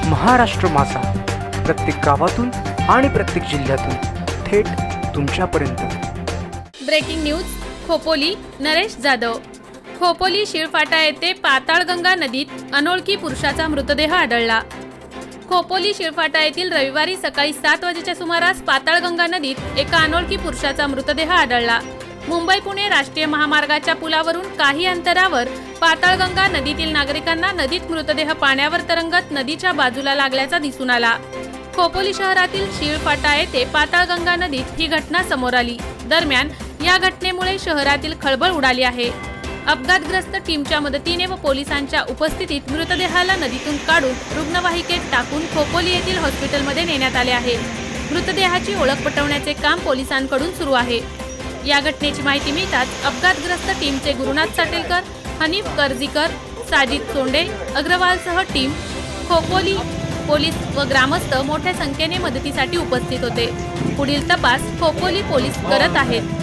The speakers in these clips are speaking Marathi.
महाराष्ट्र माझा, प्रत्येक गावातून आणि प्रत्येक जिल्ह्यातून थेट तुमच्यापर्यंत। Breaking news. खोपोली नरेश जाधव। खोपोली शिळफाटा येथे पाताळगंगा नदीत अनोळखी पुरुषाचा मृतदेह आढळला। खोपोली शिळफाटा येथील रविवारी सकाळी 7 वाजेच्या सुमारास पाताळगंगा नदीत एका अनोळखी पुरुषाचा मृतदेह आढळला। मुंबई पुणे राष्ट्रीय महामार्गाच्या पुलावरून काही अंतरावर पाताळगंगा नदीतील नागरिकांना नदीत मृतदेह पाण्यावर तरंगत नदीच्या बाजूला लागल्याचा दिसून आला। खोपोली शहरातील शिळफाटा येथे पाताळगंगा नदीत ही घटना समोर आली। दरम्यान या घटनेमुळे शहरातील खळबळ उडाली आहे। अपघातग्रस्त टीमच्या मदतीने व पोलिसांच्या उपस्थितीत मृतदेहाला नदीतून काढून रुग्णवाहिकेत टाकून खोपोली येथील हॉस्पिटलमध्ये नेण्यात आले आहे। मृतदेहाची ओळख पटवण्याचे काम पोलिसांकडून सुरू आहे। या घटनेची माहिती मिळताच अपघातग्रस्त टीमचे गुरुनाथ साटेलकर, हनीफ करजीकर, साजिद सोंडे, अग्रवालसह टीम, खोपोली पोलीस व ग्रामस्थ मोठ्या संख्येने मदतीसाठी उपस्थित होते। पुढील तपास खोपोली पोलीस करत आहेत।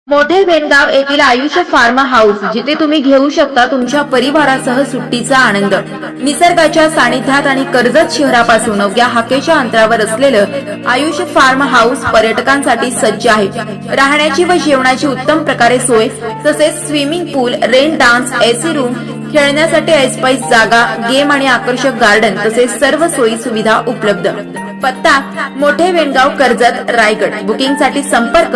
मोठे वेणगाव येथील आयुष्य फार्म हाऊस, जिथे तुम्ही घेऊ शकता तुमच्या परिवारासह सुट्टीचा आनंद। निसर्गाच्या सानिध्यात आणि कर्जत शहरापासून अवघ्या हाकेच्या अंतरावर असलेलं आयुष्य फार्म हाऊस पर्यटकांसाठी सज्ज आहे। राहण्याची व जेवणाची उत्तम प्रकारे सोय, तसेच स्विमिंग पूल, रेन डान्स, एसी रूम, खेळण्यासाठी ऐसपैस जागा, गेम आणि आकर्षक गार्डन तसेच सर्व सोयी सुविधा उपलब्ध। पत्ता मोठे वेणगाव, कर्जत, रायगड। बुकिंग साठी संपर्क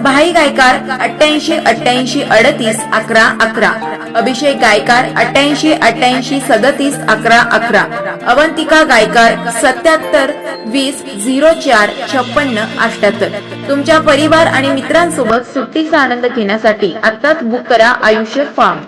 भाई गायकार 88 88 38 11 11, अभिषेक गायकार 88 88 37 11 11, अवंतिका गायकार 77 20 04 56 78। तुमच्या परिवार आणि मित्रांसोबत सुट्टीचा आनंद घेण्यासाठी आत्ताच बुक करा आयुष्य फार्म।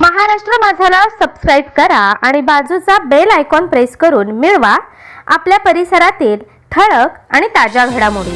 महाराष्ट्र माझाला सबस्क्राइब करा आणि बाजूचा बेल आयकॉन प्रेस करून मिळवा आपल्या परिसरातील ठळक आणि ताज्या घडामोडी।